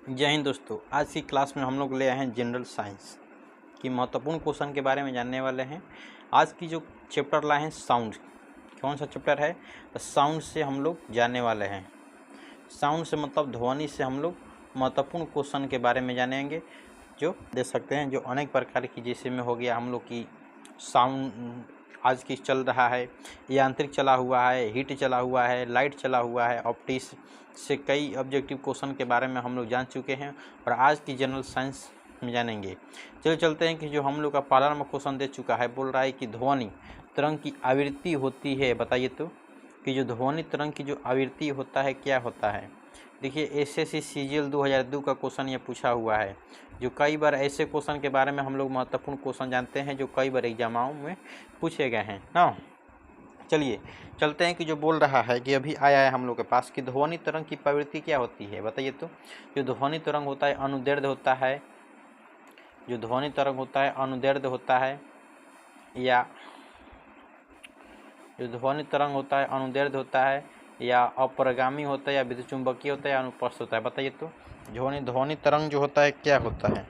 जय हिंद दोस्तों। आज की क्लास में हम लोग ले आए हैं जनरल साइंस की महत्वपूर्ण क्वेश्चन के बारे में जानने वाले हैं। आज की जो चैप्टर लाए हैं साउंड, कौन सा चैप्टर है? साउंड से हम लोग जानने वाले हैं। साउंड से मतलब ध्वनि से हम लोग महत्वपूर्ण क्वेश्चन के बारे में जानेंगे, जो दे सकते हैं, जो अनेक प्रकार की, जैसे में हो गया हम लोग की साउंड आज की चल रहा है, यांत्रिक चला हुआ है, हीट चला हुआ है, लाइट चला हुआ है, ऑप्टिक्स से कई ऑब्जेक्टिव क्वेश्चन के बारे में हम लोग जान चुके हैं और आज की जनरल साइंस में जानेंगे। चलो चलते हैं कि जो हम लोग का पहला नंबर क्वेश्चन दे चुका है, बोल रहा है कि ध्वनि तरंग की आवृत्ति होती है, बताइए तो कि जो ध्वनि तरंग की जो आवृत्ति होता है क्या होता है। देखिए एसएससी सीजीएल 2002 का क्वेश्चन ये पूछा हुआ है, जो कई बार ऐसे क्वेश्चन के बारे में हम लोग महत्वपूर्ण क्वेश्चन जानते हैं जो कई बार एग्जामों में पूछे गए हैं ना। चलिए चलते हैं कि जो बोल रहा है कि अभी आया है हम लोग के पास कि ध्वनि तरंग की प्रवृत्ति क्या होती है, बताइए तो। जो ध्वनि तरंग होता है अनुदैर्ध्य होता है, जो ध्वनि तरंग होता है अनुदैर्ध्य होता है, या जो ध्वनि तरंग होता है अनुदैर्ध्य होता है, या अपरगामी होता है, या विद्युत चुंबकीय होता है, या अनुप्रस्थ होता है, बताइए तो। ध्वनि तरंग जो होता है क्या होता है,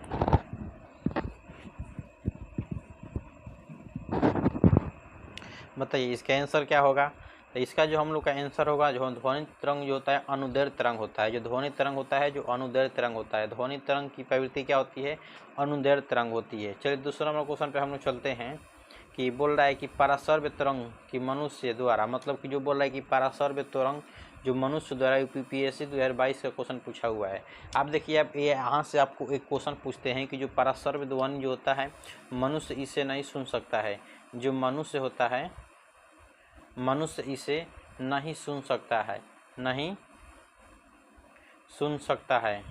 बताइए इसका आंसर क्या होगा। तो इसका जो हम लोग का आंसर होगा, जो ध्वनि तरंग जो होता है अनुदैर्ध्य तरंग होता है। जो ध्वनि तरंग होता है जो अनुदैर्ध्य तरंग होता है, ध्वनि तरंग की प्रवृत्ति क्या होती है, अनुदैर्ध्य तरंग होती है। चलिए दूसरा नंबर क्वेश्चन पे हम लोग चलते हैं कि बोल रहा है कि पराश्रव्य तरंग की मनुष्य द्वारा, मतलब कि जो बोल रहा है कि पराश्रव्य तरंग जो मनुष्य द्वारा यूपीपीएससी 2022 का क्वेश्चन पूछा हुआ है। आप देखिए, आप ये यहाँ से आपको एक क्वेश्चन पूछते हैं कि जो पराश्रव्य ध्वनि जो होता है मनुष्य इसे नहीं सुन सकता है। जो मनुष्य होता है मनुष्य इसे नहीं सुन सकता है, नहीं सुन सकता है,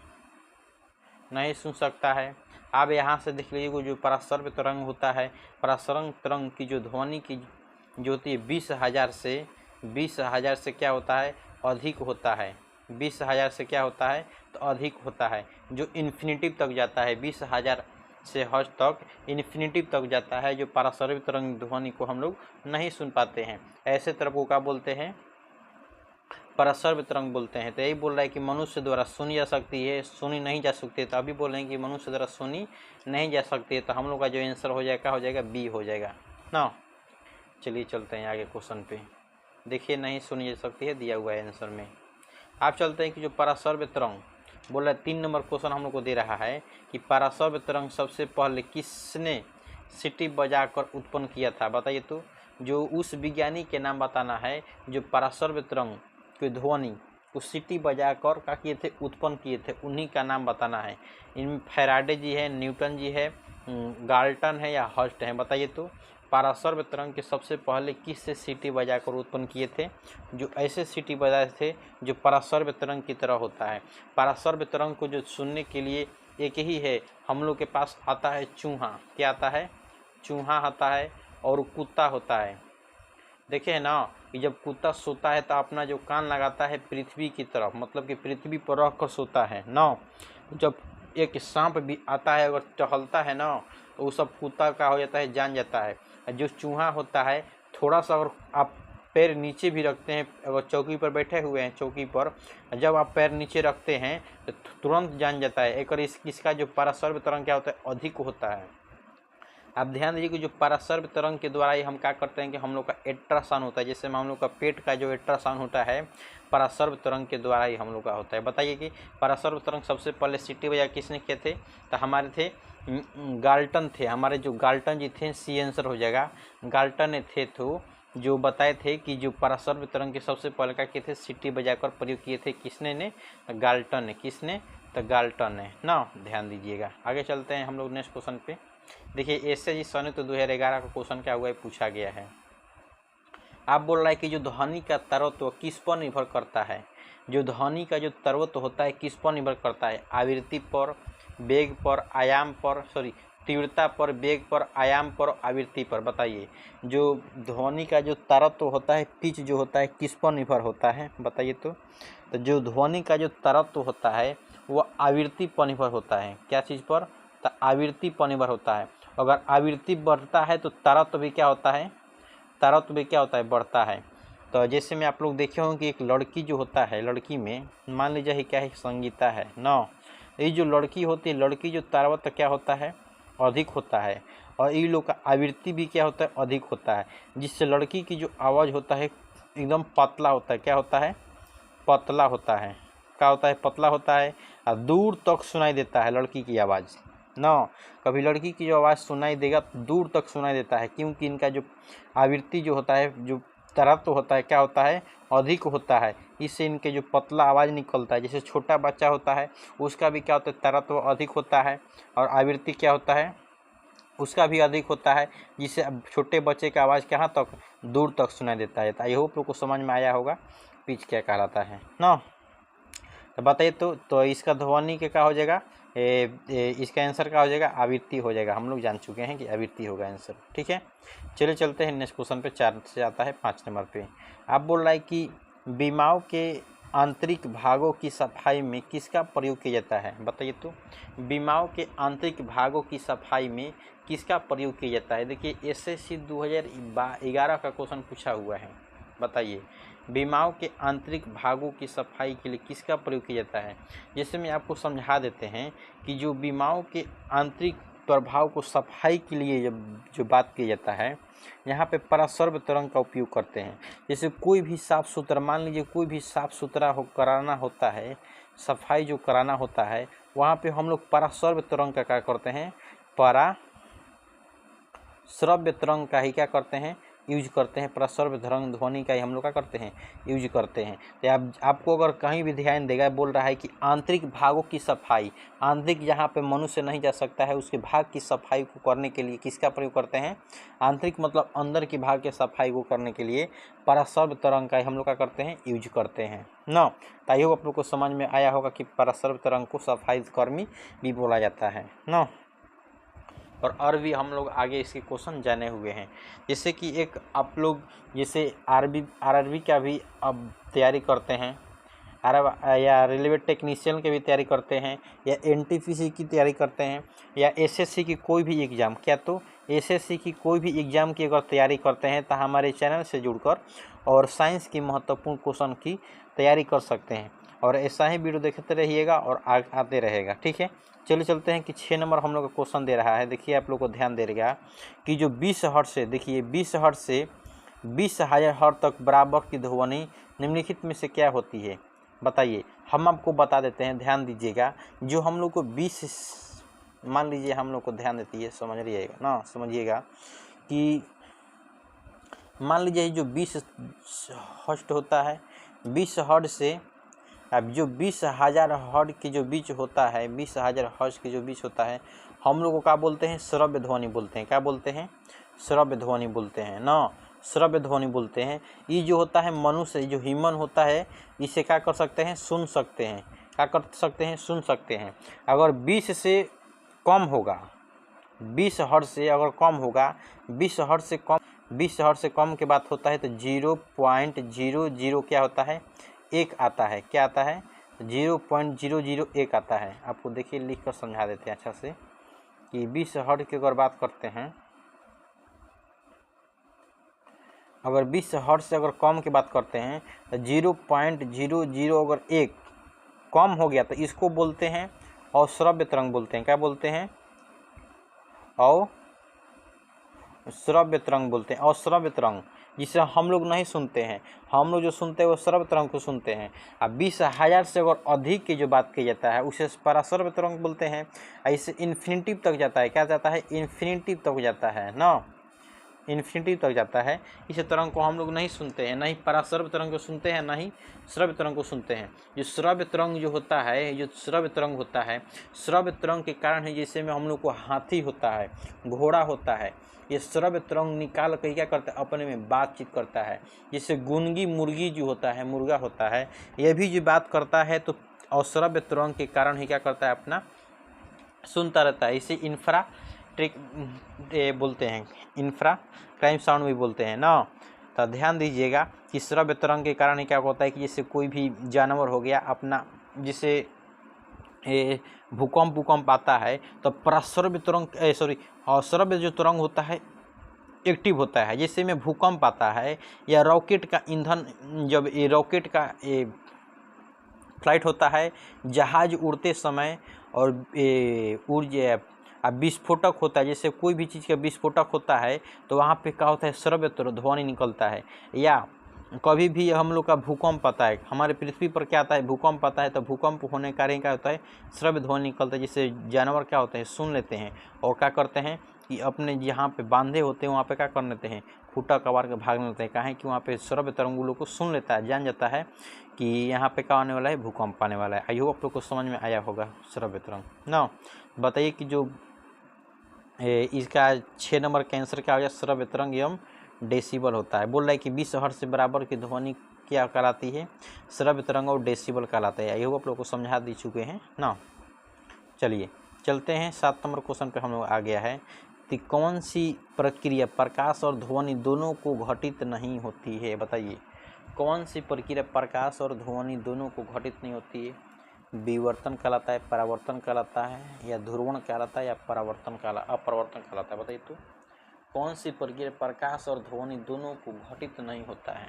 नहीं सुन सकता है। आप यहाँ से देख लीजिए, जो पराश्रव्य तरंग होता है, पराश्रव्य तरंग की जो ध्वनि की जो होती है 20,000 से क्या होता है, अधिक होता है। 20,000 से क्या होता है, तो अधिक होता है। जो इन्फिनिटिव तक जाता है, 20,000 से हर्ज तक इन्फिनिटिव तक जाता है। जो पराश्रव्य तरंग ध्वनि को हम लोग नहीं सुन पाते हैं, ऐसे तरंग को क्या बोलते हैं, पराश्रव्य तरंग बोलते हैं। तो यही बोल रहा है कि मनुष्य द्वारा सुनी जा सकती है, सुनी नहीं जा सकती है। तो अभी बोल रहे हैं कि मनुष्य द्वारा सुनी नहीं जा सकती है, तो हम लोग का जो आंसर हो जाएगा, हो जाएगा बी हो जाएगा ना। चलिए चलते हैं आगे क्वेश्चन पे। देखिए नहीं सुनी जा सकती है दिया हुआ है आंसर में। आप चलते हैं कि जो पराश्रव्य तरंग बोल रहा है, 3 नंबर क्वेश्चन हम लोग को दे रहा है कि पराश्रव्य तरंग सबसे पहले किसने सीटी बजाकर उत्पन्न किया था, बताइए तो। जो उस विज्ञानी के नाम बताना है जो पराश्रव्य तरंग की ध्वनि को सीटी बजाकर क्या किए थे, उत्पन्न किए थे, उन्हीं का नाम बताना है। इनमें फैराडे जी है, न्यूटन जी है, गाल्टन है, या हर्स्ट है, बताइए तो। पराश्रव्य तरंग के सबसे पहले किस से सीटी बजाकर उत्पन्न किए थे, जो ऐसे सीटी बजाए थे जो पराश्रव्य तरंग की तरह होता है। पराश्रव्य तरंग को जो सुनने के लिए एक ही है, हम लोग के पास आता है चूहा। क्या आता है, चूहा आता है, और कुत्ता होता है। देखे ना कि जब कुत्ता सोता है तो अपना जो कान लगाता है पृथ्वी की तरफ, मतलब कि पृथ्वी पर रख कर सोता है ना। जब एक सांप भी आता है अगर टहलता है ना, तो वो सब कुत्ता का हो जाता है, जान जाता है। जो चूहा होता है, थोड़ा सा अगर आप पैर नीचे भी रखते हैं, अगर चौकी पर बैठे हुए हैं चौकी पर, जब आप पैर नीचे रखते हैं तो तुरंत जान जाता है। एक इसका जो पराश्रव्य तरंग क्या होता है, अधिक होता है। आप ध्यान दीजिए कि जो पराश्रव्य तरंग के द्वारा ही हम क्या करते हैं कि हम लोग का अल्ट्रासाउंड होता है। जैसे हम लोग का पेट का जो अल्ट्रासाउंड होता है, पराश्रव्य तरंग के द्वारा ही हम लोग का होता है। बताइए कि पराश्रव्य तरंग सबसे पहले सीटी बजा किसने किए थे, तो हमारे थे गाल्टन थे। हमारे जो गाल्टन जी थे, सी आंसर हो जाएगा, गाल्टन थे। तो जो बताए थे कि जो पराश्रव्य तरंग के सबसे पहले क्या किए थे, सीटी बजाकर प्रयोग किए थे, किसने ने, गाल्टन ने। किसने, तो गाल्टन ने ना। ध्यान दीजिएगा। आगे चलते हैं हम लोग नेक्स्ट क्वेश्चन पे। देखिए एसएससी संयुक्त 2011 का क्वेश्चन क्या हुआ है, पूछा गया है। आप बोल रहा है कि जो ध्वनि का तरत्व किस पर निर्भर करता है। जो ध्वनि का जो तरत्व होता है किस पर निर्भर करता है, आवृत्ति पर, वेग पर, आयाम पर, तीव्रता पर, वेग पर, आयाम पर, आवृत्ति पर। बताइए जो ध्वनि का जो तरत्व होता है, पिच जो होता है, किस पर निर्भर होता है, बताइए तो। जो ध्वनि का जो तरत्व होता है वह आवृत्ति पर निर्भर होता है। क्या चीज़ पर, तो आवृत्ति पर निर्भर होता है। अगर आवृत्ति बढ़ता है तो तरत्व भी क्या होता है, तरत्व भी क्या होता है, बढ़ता है। तो जैसे में आप लोग देखे होंगे कि एक लड़की जो होता है, लड़की में मान लीजिए क्या है, संगीता है ना। ये जो लड़की होती है, लड़की जो तारवत्त क्या होता है, अधिक होता है, और ये लोग का आवृत्ति भी क्या होता है, अधिक होता है, जिससे लड़की की जो आवाज़ होता है एकदम पतला होता है। क्या होता है, पतला होता है। क्या होता है, पतला होता है, और दूर तक सुनाई देता है लड़की की आवाज़ ना। कभी लड़की की जो आवाज़ सुनाई देगा तो दूर तक सुनाई देता है, क्योंकि इनका जो आवृत्ति जो होता है, जो तरत्व होता है, क्या होता है, अधिक होता है। इससे इनके जो पतला आवाज़ निकलता है, जैसे छोटा बच्चा होता है उसका भी क्या होता है, तरत्व अधिक होता है, और आवृत्ति क्या होता है, उसका भी अधिक होता है, जिससे अब छोटे बच्चे का आवाज़ कहाँ तक, दूर तक सुनाई देता है। आई होप लोग को समझ में आया होगा पिच क्या कहलाता है ना। तो बताइए, तो इसका ध्वनि के क्या हो जाएगा, इसका आंसर क्या हो जाएगा, आवृत्ति हो जाएगा। हम लोग जान चुके हैं कि आवृत्ति होगा आंसर। ठीक है, चलिए चलते हैं नेक्स्ट क्वेश्चन पे। 4 से आता है 5 नंबर पे। आप बोल रहा है कि बीमाओं के आंतरिक भागों की सफाई में किसका प्रयोग किया जाता है। बताइए तो, बीमाओं के आंतरिक भागों की सफाई में किसका प्रयोग किया जाता है। देखिए एसएससी 2011 का क्वेश्चन पूछा हुआ है। बताइए, बीमाओं के आंतरिक भागों की सफाई के लिए किसका प्रयोग किया जाता है। जैसे मैं आपको समझा देते हैं कि जो बीमाओं के आंतरिक प्रभाव को सफाई के लिए जो बात किया जाता है, यहाँ पे परासर्व तरंग का उपयोग करते हैं। जैसे कोई भी साफ़ सुथरा, मान लीजिए कोई भी साफ़ सुथरा कराना होता है, सफाई जो कराना होता है, वहाँ पे हम लोग परासर्व तरंग का क्या करते हैं, पराश्रव्य तरंग का ही क्या करते हैं, यूज करते हैं। पराश्रव्य तरंग ध्वनि का ही हम लोग क्या करते हैं, यूज करते हैं। तो आपको अगर कहीं भी ध्यान देगा, बोल रहा है कि आंतरिक भागों की सफाई, आंतरिक जहाँ पे मनुष्य नहीं जा सकता है उसके भाग की सफाई को करने के लिए किसका प्रयोग करते हैं, आंतरिक मतलब अंदर के भाग के सफाई को करने के लिए पराश्रव्य तरंग का ही हम लोग क्या करते हैं, यूज करते हैं ना। तो आई होप आप लोग को समझ में आया होगा कि पराश्रव्य तरंग को सफाई कर्मी भी बोला जाता है ना। और भी हम लोग आगे इसके क्वेश्चन जाने हुए हैं। जैसे कि एक आप लोग जैसे आरआरबी का भी अब तैयारी करते हैं, या रेलवे टेक्नीशियन की भी तैयारी करते हैं, या एनटीपीसी की तैयारी करते हैं, या एसएससी की कोई भी एग्ज़ाम, क्या तो एसएससी की कोई भी एग्ज़ाम की अगर तैयारी करते हैं तो हमारे चैनल से जुड़कर और साइंस की महत्वपूर्ण क्वेश्चन की तैयारी कर सकते हैं। और ऐसा ही वीडियो देखते रहिएगा और आते रहेगा। ठीक है, चलिए चलते हैं कि 6 नंबर हम लोग का क्वेश्चन दे रहा है। देखिए आप लोग को ध्यान देगा कि जो 20 हर्ट्ज से, देखिए 20 हर्ट्ज से 20,000 हर्ट्ज तक बराबर की ध्वनि निम्नलिखित में से क्या होती है। बताइए, हम आपको बता देते हैं, ध्यान दीजिएगा। जो हम लोग को 20, मान लीजिए हम लोग को ध्यान देती है, समझ रहिएगा ना, समझिएगा कि मान लीजिए जो 20 हर्ट्ज होता है, 20 हर्ट्ज से अब जो 20,000 हर्ट्ज के जो बीच होता है, 20,000 हर्ट्ज के जो बीच होता है, हम लोग को क्या बोलते हैं, श्रव्य ध्वनि बोलते हैं। क्या बोलते हैं, श्रव्य ध्वनि बोलते हैं ना, श्रव्य ध्वनि बोलते हैं। ये जो होता है मनुष्य, जो ह्यूमन होता है, इसे क्या कर सकते हैं, सुन सकते हैं। क्या कर सकते हैं, सुन सकते हैं। अगर 20 से कम होगा, 20 हर्ट्ज से अगर कम होगा, 20 हर्ट्ज से कम, 20 हर्ट्ज से कम के बात होता है तो 0.00 क्या होता है, 1 आता है। क्या आता है, 0.001 आता है। आपको देखिए लिख कर समझा देते हैं अच्छा से कि 20 हर्ट्ज की अगर बात करते हैं, अगर 20 हर्ट्ज से अगर कम की बात करते हैं तो 0.00 अगर 1 कम हो गया तो इसको बोलते हैं अश्रव्य तरंग बोलते हैं। क्या बोलते हैं, अश्रव्य तरंग बोलते हैं। अश्रव्य तरंग जिसे हम लोग नहीं सुनते हैं, हम लोग जो सुनते हैं वो श्रव्य तरंग को सुनते हैं। अब 20,000 से अगर अधिक की जो बात की जाता है उसे पराश्रव्य तरंग बोलते हैं। ऐसे इन्फिनिटिव तक जाता है, क्या जाता है, इन्फिनिटिव तक जाता है ना, इन्फिनिटिव तक जाता है। इस तरंग को हम लोग नहीं सुनते हैं, नहीं पराश्रव्य तरंग को सुनते हैं, नहीं श्रव्य तरंग को सुनते हैं। जो श्रव्य तरंग जो होता है, जो श्रव्य तरंग होता है, श्रव्य तरंग के कारण है, जैसे में हम लोग को हाथी होता है, घोड़ा होता है, ये श्रव्य तरंग निकाल कर क्या करता है, अपने में बातचीत करता है। जैसे गुनगी मुर्गी जो होता है, मुर्गा होता है, यह भी जो बात करता है तो अश्रव्य तरंग के कारण ही क्या करता है, अपना सुनता रहता है। इसे इंफ्रा बोलते हैं, इंफ्रा क्राइम साउंड भी बोलते हैं ना। तो ध्यान दीजिएगा कि श्रव्य तरंग के कारण क्या होता है कि जैसे कोई भी जानवर हो गया अपना, जैसे भूकंप आता है तो पराश्रव्य तरंग अश्रव्य जो तरंग होता है एक्टिव होता है। जैसे में भूकंप आता है या रॉकेट का ईंधन, जब ये रॉकेट का फ्लाइट होता है जहाज उड़ते समय और ऊर्जा विस्फोटक होता है। जैसे कोई भी चीज़ का विस्फोटक होता है तो वहाँ पे क्या होता है, श्रव्य ध्वनि निकलता है। या कभी भी हम लोग का भूकंप आता है, हमारे पृथ्वी पर क्या आता है, भूकंप आता है, तो भूकंप होने के कारण क्या होता है, श्रव्य ध्वनि निकलता है, जिससे जानवर क्या होते हैं, सुन लेते हैं और क्या करते हैं कि अपने जहाँ पे बांधे होते हैं वहाँ पे क्या कर लेते हैं, खूटा कबार के भाग लेते हैं। कहें कि वहाँ पे श्रव्य तरंग लोग को सुन लेता है, जान जाता है कि यहाँ पे क्या आने वाला है, भूकंप आने वाला है। आई होप आप लोग को समझ में आया होगा श्रव्य तरंग ना। बताइए कि जो इसका 6 नंबर का आंसर क्या हो गया, श्रव्य तरंग एवं डेसिबल होता है। बोल रहा है कि 20 हर्ट्ज से बराबर की ध्वनि क्या कहलाती है, श्रव्य तरंग और डेसिबल कहलाता है। आई होप आप लोग को समझा दी चुके हैं ना। चलिए चलते हैं 7 नंबर क्वेश्चन पे हम लोग आ गया है कि कौन सी प्रक्रिया प्रकाश और ध्वनि दोनों को घटित नहीं होती है। बताइए कौन सी प्रक्रिया प्रकाश और ध्वनि दोनों को घटित नहीं होती है। विवर्तन कहलाता है, परावर्तन कहलाता है, या ध्रुवण कहलाता है, या अपरावर्तन कहलाता है। बताइए तो कौन सी प्रक्रिया प्रकाश और ध्वनि दोनों को घटित नहीं होता है।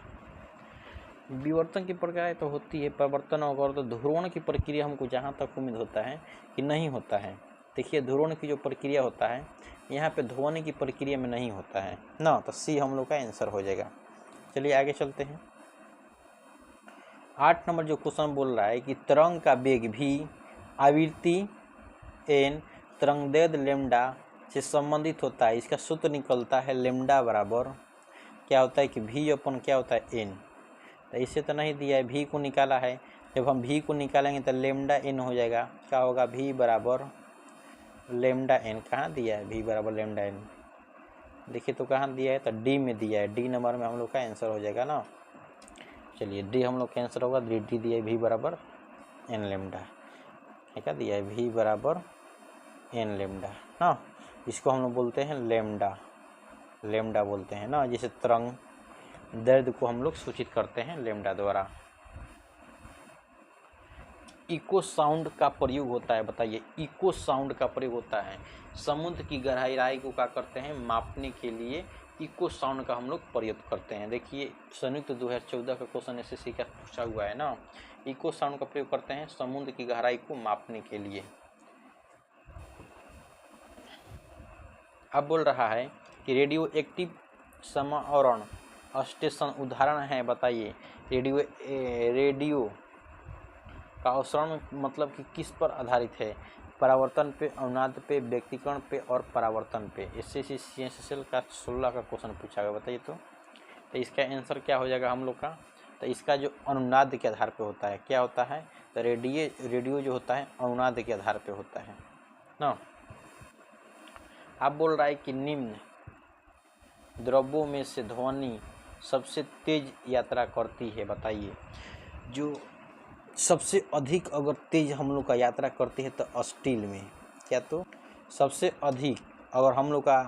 विवर्तन की प्रक्रिया तो होती है, परिवर्तन और तो ध्रुवण की प्रक्रिया हमको जहाँ तक उम्मीद होता है कि नहीं होता है। देखिए ध्रुवण की जो प्रक्रिया होता है यहाँ पे ध्वनि की प्रक्रिया में नहीं होता है ना, तो सी हम लोग का आंसर हो जाएगा। चलिए आगे चलते हैं। 8 नंबर जो क्वेश्चन बोल रहा है कि तरंग का वेग भी आवृत्ति एन तरंगदैर्घ्य लेमडा से संबंधित होता है। इसका सूत्र निकलता है लेमडा बराबर क्या होता है कि भी अपन क्या होता है एन। तो इसे तो नहीं दिया है, भी को निकाला है। जब हम भी को निकालेंगे तो लेमडा एन हो जाएगा। क्या होगा, भी बराबर लेमडा एन। कहाँ दिया है भी बराबर लेमडा एन, देखिए तो कहाँ दिया है, तो डी में दिया है। डी नंबर में हम लोग का आंसर हो जाएगा ना। चलिए डी हम लोग का आंसर होगा, डी दिया है भी बराबर एन लेमडा। क्या दिया है, भी बराबर एन लेमडा ना। इसको हम लोग बोलते हैं लेमडा, लेमडा बोलते हैं ना। जैसे तरंग दैर्घ्य को हम लोग सूचित करते हैं लेमडा द्वारा। इको साउंड का प्रयोग होता है। बताइए इको साउंड का प्रयोग होता है समुद्र की गहराई को क्या करते हैं, मापने के लिए इको साउंड का हम लोग प्रयोग करते हैं। देखिए संयुक्त 2014 का क्वेश्चन एसएससी का पूछा हुआ है ना। इको साउंड का प्रयोग करते हैं समुद्र की गहराई को मापने के लिए। अब बोल रहा है कि रेडियो एक्टिव समावरण स्टेशन उदाहरण है। बताइए रेडियो का अवसरण मतलब कि किस पर आधारित है, परावर्तन पे, अनुनाद पे, व्यक्तिकरण पे और परावर्तन पे। एसएससी सीएसएसएल का 16 का क्वेश्चन पूछा गया। बताइए तो इसका आंसर क्या हो जाएगा हम लोग का, तो इसका जो अनुनाद के आधार पे होता है, क्या होता है, तो रेडियो जो होता है अनुनाद के आधार पे होता है ना। आप बोल रहा है कि निम्न द्रव्यों में से ध्वनि सबसे तेज यात्रा करती है। बताइए जो सबसे अधिक अगर तेज हम लोग का यात्रा करती है तो स्टील में, क्या तो सबसे अधिक अगर हम लोग का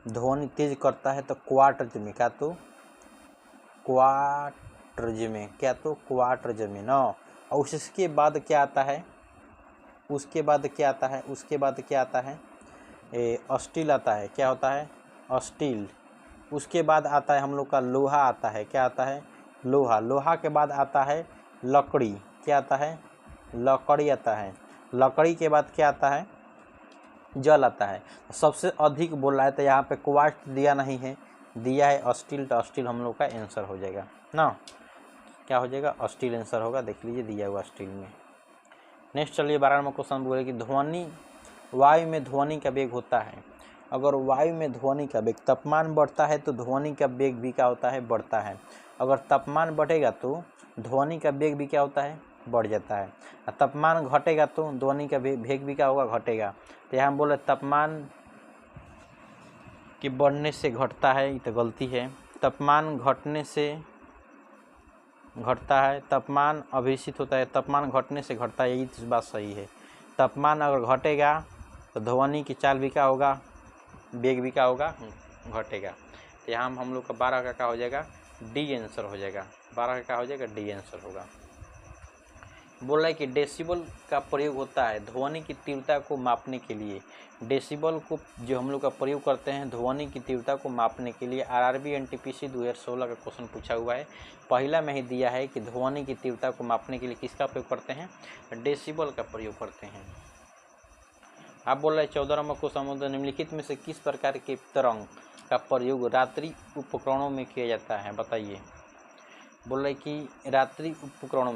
ध्वनि तेज करता है तो क्वार्टज में, क्या तो क्वार्टज में, क्या तो क्वार्टज में ना। और उसके बाद क्या आता है, उसके बाद क्या आता है, उसके बाद क्या आता है, स्टील आता है। क्या होता है, स्टील। उसके बाद आता है हम लोग का लोहा आता है। क्या आता है, लोहा। लोहा के बाद आता है लकड़ी। क्या आता है, लकड़ी आता है। लकड़ी के बाद क्या आता है, जल आता है। सबसे अधिक बोल रहा है तो यहाँ पे क्वार्ट्ज दिया नहीं है, दिया है स्टील। तो स्टील हम लोग का आंसर हो जाएगा ना। क्या हो जाएगा, स्टील आंसर होगा। देख लीजिए दिया हुआ स्टील में। नेक्स्ट चलिए 12 नंबर क्वेश्चन बोले कि ध्वनि वायु में ध्वनि का वेग होता है। अगर वायु में ध्वनि का वेग, तापमान बढ़ता है तो ध्वनि का वेग भी क्या होता है, बढ़ता है। अगर तापमान बढ़ेगा तो ध्वनि का वेग भी क्या होता है, बढ़ जाता है। और तापमान घटेगा तो ध्वनि का वेग भी क्या होगा, घटेगा। तो यहाँ बोले तापमान के बढ़ने से घटता है, ये तो गलती है। तापमान घटने से घटता है, तापमान अभिसित होता है, तापमान घटने से घटता है, यही तो बात सही है। तापमान अगर घटेगा तो ध्वनि की चाल भी क्या होगा, वेग भी क्या होगा, घटेगा। तो यहाँ हम लोग का 12 का क्या हो जाएगा, डी आंसर हो जाएगा। 12 का क्या हो जाएगा, डी आंसर होगा। बोल रहा है कि डेसिबल का प्रयोग होता है ध्वनि की तीव्रता को मापने के लिए। डेसिबल को जो हम लोग का प्रयोग करते हैं ध्वनि की तीव्रता को मापने के लिए। आरआरबी एनटीपीसी 2016 का क्वेश्चन पूछा हुआ है। पहला में ही दिया है कि ध्वनि की तीव्रता को मापने के लिए किसका प्रयोग करते हैं, डेसिबल का प्रयोग करते हैं। आप बोल रहे हैं 14 नंबर क्वेश्चन, निम्नलिखित में से किस प्रकार के तरंग का प्रयोग रात्रि उपकरणों में किया जाता है, बताइए। बोल रहे कि रात्रि उपकरणों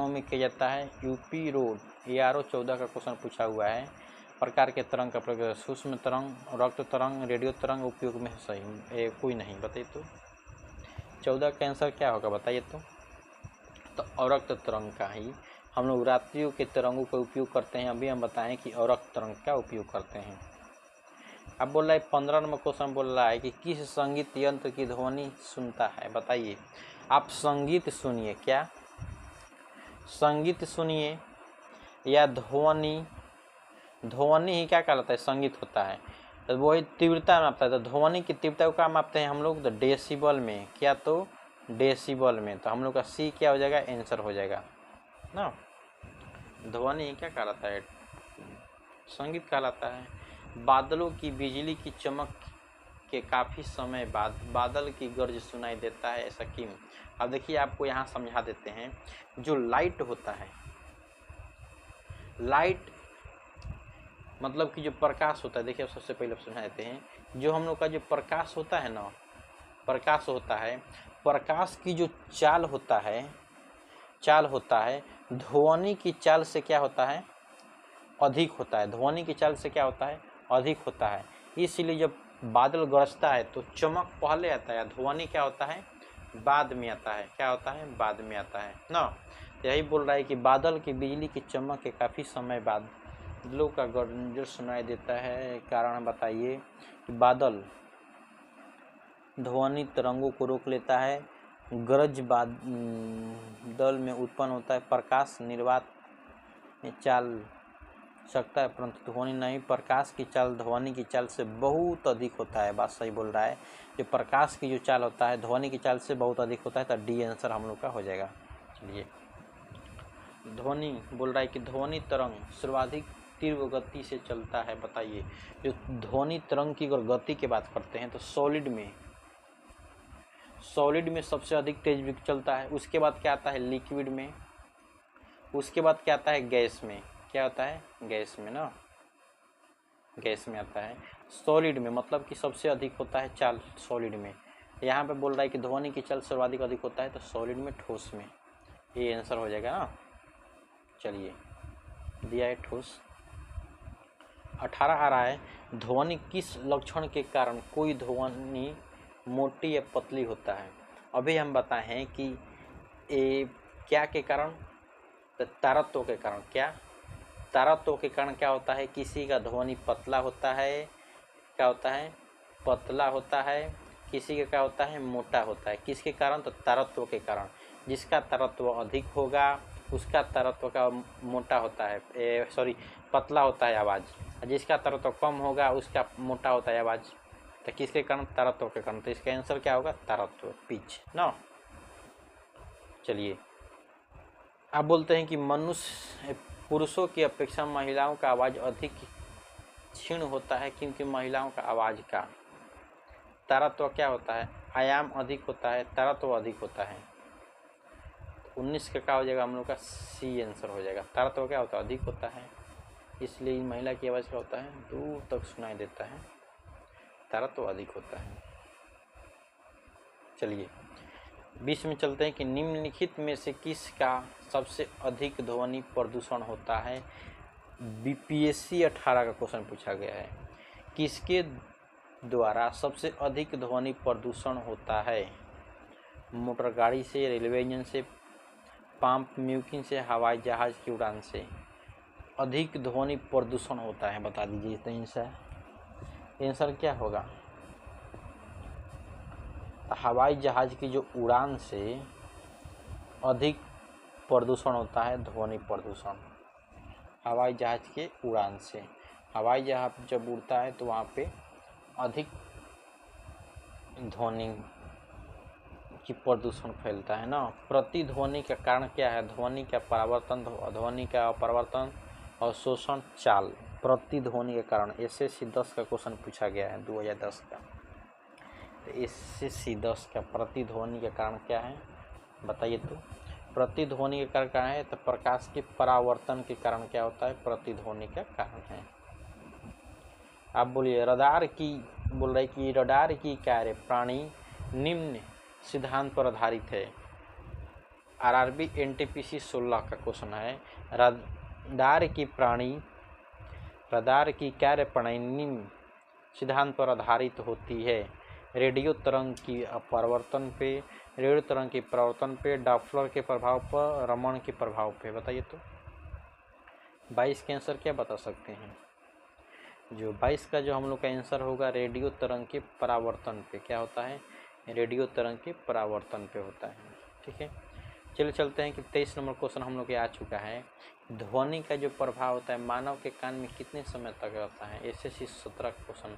में किया जाता है। यूपी रोड ARO 14 का क्वेश्चन पूछा हुआ है। प्रकार के तरंग का प्रयोग, सूक्ष्म तरंग, रक्त तरंग, रेडियो तरंग उपयोग में सही कोई नहीं, बताइए तो 14 का आंसर क्या होगा, बताइए तो अवरक्त तरंग का ही हम लोग रात्रियों के तरंगों का उपयोग करते हैं। अभी हम बताएं कि अवरक्त तरंग का उपयोग करते हैं। अब बोल रहा है 15 नंबर क्वेश्चन बोल रहा है कि किस संगीत यंत्र की ध्वनि सुनता है, बताइए। आप संगीत सुनिए, क्या संगीत सुनिए या ध्वनि ही क्या कहलाता है, संगीत होता है। तो वही तीव्रता मापता है। तो ध्वनि की तीव्रता को क्या मापते हैं हम लोग, तो डेसिबल में। क्या, तो डेसिबल में। तो हम लोग का सी क्या हो जाएगा, आंसर हो जाएगा ना। ध्वनि क्या कहलाता है, संगीत कहलाता है। बादलों की बिजली की चमक के काफ़ी समय बाद बादल की गर्ज सुनाई देता है, ऐसा क्यों। अब देखिए आपको यहाँ समझा देते हैं। जो लाइट होता है, लाइट मतलब कि जो प्रकाश होता है, देखिए सबसे पहले समझा देते हैं। जो हम लोग का जो प्रकाश होता है ना, प्रकाश होता है, प्रकाश की जो चाल होता है ध्वनि की चाल से क्या होता है, अधिक होता है। ध्वनि की चाल से क्या होता है, अधिक होता है। इसलिए जब बादल गरजता है तो चमक पहले आता है, ध्वनि क्या होता है, बाद में आता है। क्या होता है, बाद में आता है ना। यही बोल रहा है कि बादल की बिजली की चमक के काफ़ी समय बाद बादलों का गरज सुनाई देता है। कारण बताइए कि बादल ध्वनि तरंगों को रोक लेता है। गरज बादल में उत्पन्न होता है। प्रकाश निर्वात में चाल सकता है परंतु ध्वनि नहीं। प्रकाश की चाल ध्वनि की चाल से बहुत अधिक होता है। बात सही बोल रहा है। जो प्रकाश की जो चाल होता है ध्वनि की चाल से बहुत अधिक होता है। तो डी आंसर हम लोग का हो जाएगा। चलिए, ध्वनि बोल रहा है कि ध्वनि तरंग सर्वाधिक तीव्र गति से चलता है, बताइए। जो ध्वनि तरंग की अगर गति की बात करते हैं तो सॉलिड में सबसे अधिक तेज चलता है। उसके बाद क्या आता है, लिक्विड में। उसके बाद क्या आता है, गैस में। क्या होता है, गैस में ना, गैस में आता है। सॉलिड में मतलब कि सबसे अधिक होता है चाल सॉलिड में। यहाँ पे बोल रहा है कि ध्वनि की चाल सर्वाधिक अधिक होता है तो सॉलिड में, ठोस में। ये आंसर हो जाएगा ना। चलिए, दिया है ठोस। 18 आ रहा है, ध्वनि किस लक्षण के कारण कोई ध्वनि मोटी या पतली होता है। अभी हम बताए हैं कि क्या के कारण, तारत्व के कारण। क्या, तारत्व के कारण क्या होता है, किसी का ध्वनि पतला होता है, क्या होता है, पतला होता है। किसी का क्या होता है, मोटा होता है। किसके कारण, तो तारत्व के कारण। जिसका तारत्व अधिक होगा उसका तारत्व का मोटा होता है, पतला होता है आवाज़। जिसका तारत्व कम होगा उसका मोटा होता है आवाज़। तो किसके कारण, तारत्व के कारण। तो इसका आंसर क्या होगा, तारत्व, पिच ना। चलिए, आप बोलते हैं कि मनुष्य पुरुषों की अपेक्षा महिलाओं का आवाज़ अधिक क्षीण होता है क्योंकि महिलाओं का आवाज़ का तारत्व क्या होता है, आयाम अधिक होता है, तारत्व अधिक होता है। 19 का क्या हो जाएगा हम लोग का, सी आंसर हो जाएगा। तारत्व क्या होता है, अधिक होता है, इसलिए महिला की आवाज़ क्या होता है, दूर तक सुनाई देता है, तारत्व अधिक होता है। चलिए, 20 में चलते हैं कि निम्नलिखित में से किसका सबसे अधिक ध्वनि प्रदूषण होता है। BPSC 18 का क्वेश्चन पूछा गया है। किसके द्वारा सबसे अधिक ध्वनि प्रदूषण होता है। मोटर गाड़ी से, रेलवे इंजन से, पंप म्यूकिंग से, हवाई जहाज की उड़ान से अधिक ध्वनि प्रदूषण होता है, बता दीजिए। तो आंसर क्या होगा, हवाई जहाज की जो उड़ान से अधिक प्रदूषण होता है, ध्वनि प्रदूषण। हवाई जहाज के उड़ान से, हवाई जहाज जब उड़ता है तो वहाँ पे अधिक ध्वनि कि प्रदूषण फैलता है ना। प्रतिध्वनि का कारण क्या है? ध्वनि का परावर्तन, ध्वनि का अपरावर्तन और शोषण चाल। प्रतिध्वनि के कारण SSC 10 का क्वेश्चन पूछा गया है 2010 का। तो SSC 10 का प्रतिध्वनि के कारण क्या है बताइए तो। प्रतिध्वनि के कारण क्या है? तो प्रकाश के परावर्तन के कारण क्या होता है? प्रतिध्वनि का कारण है। आप बोलिए रडार की, बोल रहे कि रडार की कार्य प्रणाली निम्न सिद्धांत पर आधारित है। RRB NTPC 16 का क्वेश्चन है। रडार की कार्य प्रणाली निम्न सिद्धांत पर आधारित होती है। रेडियो तरंग की अपवर्तन पे, रेडियो तरंग के परावर्तन पे, डॉप्लर के प्रभाव पर, रमण के प्रभाव पे। बताइए तो 22 के आंसर क्या बता सकते हैं? जो 22 का जो हम लोग का आंसर होगा रेडियो तरंग के परावर्तन पे। क्या होता है? रेडियो तरंग के परावर्तन पे होता है। ठीक है, चलिए चलते हैं कि 23 नंबर क्वेश्चन हम लोग के आ चुका है। ध्वनि का जो प्रभाव होता है मानव के कान में कितने समय तक रहता है? SSC 17 question.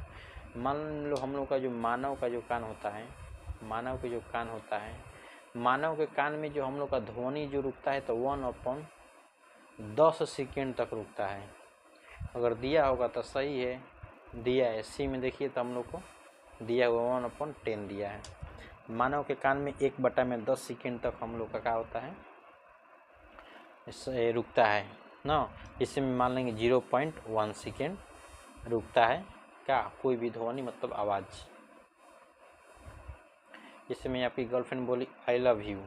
मान लो हम लोग का जो मानव का जो कान होता है, मानव के जो कान होता है, मानव के कान में जो हम लोग का ध्वनि जो रुकता है तो 1/10 सेकेंड तक रुकता है। अगर दिया होगा तो सही है, दिया है सी में देखिए तो हम लोग को दिया हुआ 1/10 दिया है। मानव के कान में 1/10 सेकेंड तक हम लोग का क्या होता है? इससे रुकता है ना। इसमें मान लेंगे 0.1 सेकेंड रुकता है क्या? कोई भी ध्वनि मतलब आवाज़। इसमें आपकी गर्लफ्रेंड बोली आई लव यू,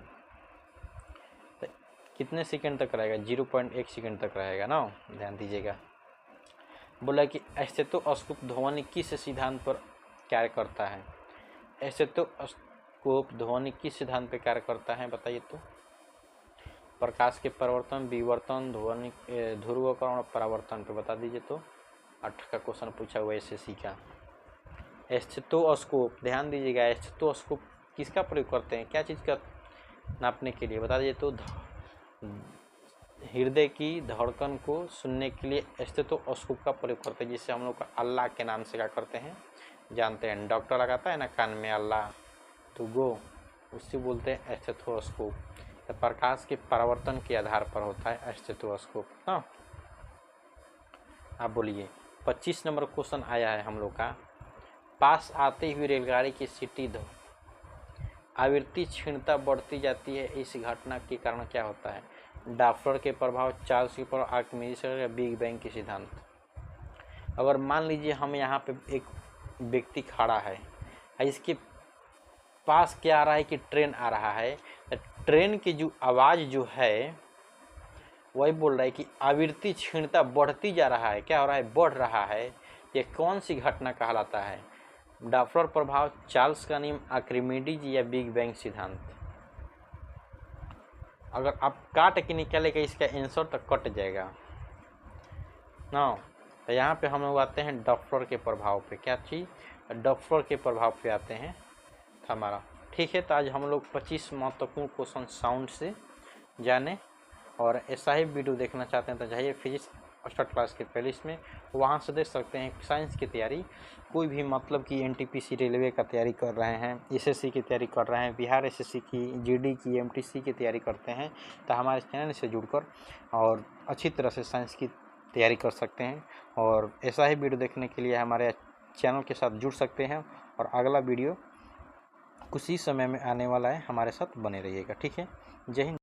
तो कितने सेकेंड तक रहेगा? 0.1 सेकेंड तक रहेगा ना, ध्यान दीजिएगा। बोला कि स्टेथोस्कोप ध्वनि किस सिद्धांत पर कार्य करता है? स्टेथोस्कोप ध्वनि किस सिद्धांत पर कार्य करता है बताइए तो। प्रकाश के परिवर्तन, विवर्तन, ध्वनि ध्रुवकरण और परावर्तन पे बता दीजिए तो। 8 का क्वेश्चन पूछा हुआ SSC का। स्टेथोस्कोप, ध्यान दीजिएगा, स्टेथोस्कोप किसका प्रयोग करते हैं? क्या चीज़ का नापने के लिए बता दीजिए तो। हृदय की धड़कन को सुनने के लिए स्टेथोस्कोप का प्रयोग करते हैं, जिससे हम लोग का अल्लाह के नाम से क्या करते हैं जानते हैं। डॉक्टर लगाता है ना कान में अल्लाह तो गो, उससे बोलते हैं स्टेथोस्कोप। तो प्रकाश के परावर्तन के आधार पर होता है स्टेथोस्कोप ना। आप बोलिए 25 नंबर क्वेश्चन आया है हम लोग का। पास आते हुए रेलगाड़ी की सीटी आवृत्ति क्षीणता बढ़ती जाती है, इस घटना के कारण क्या होता है? डॉप्लर के प्रभाव, चार्ल्स के प्रभाव, आर्किमिडीज या बिग बैंग के सिद्धांत। अगर मान लीजिए हम यहाँ पे एक व्यक्ति खड़ा है, इसके पास क्या आ रहा है कि ट्रेन आ रहा है, तो ट्रेन की जो आवाज़ जो है वही बोल रहा है कि आवृत्ति क्षीणता बढ़ती जा रहा है। क्या हो रहा है? बढ़ रहा है। ये कौन सी घटना कहलाता है? डॉप्लर प्रभाव, चार्ल्स का नियम, आर्किमिडीज या बिग बैंग सिद्धांत। अगर आप काट के निकालेगा इसका आंसर तो कट जाएगा ना। तो यहाँ पे हम लोग आते हैं डॉप्लर के प्रभाव पे। क्या चीज़? डॉप्लर के प्रभाव पे आते हैं हमारा। ठीक है, तो आज हम लोग 25 महत्वपूर्ण क्वेश्चन साउंड से जाने, और ऐसा ही वीडियो देखना चाहते हैं तो जाइए फिजिक्स स्टार्ट क्लास के प्लेलिस्ट में, वहाँ से देख सकते हैं। साइंस की तैयारी कोई भी मतलब कि NTPC रेलवे का तैयारी कर रहे हैं, SSC की तैयारी कर रहे हैं, बिहार SSC की, GD की, MTC की तैयारी करते हैं, तो हमारे चैनल से जुड़कर और अच्छी तरह से साइंस की तैयारी कर सकते हैं। और ऐसा ही वीडियो देखने के लिए हमारे चैनल के साथ जुड़ सकते हैं, और अगला वीडियो कुछ ही समय में आने वाला है, हमारे साथ बने रहिएगा। ठीक है, जय हिंद।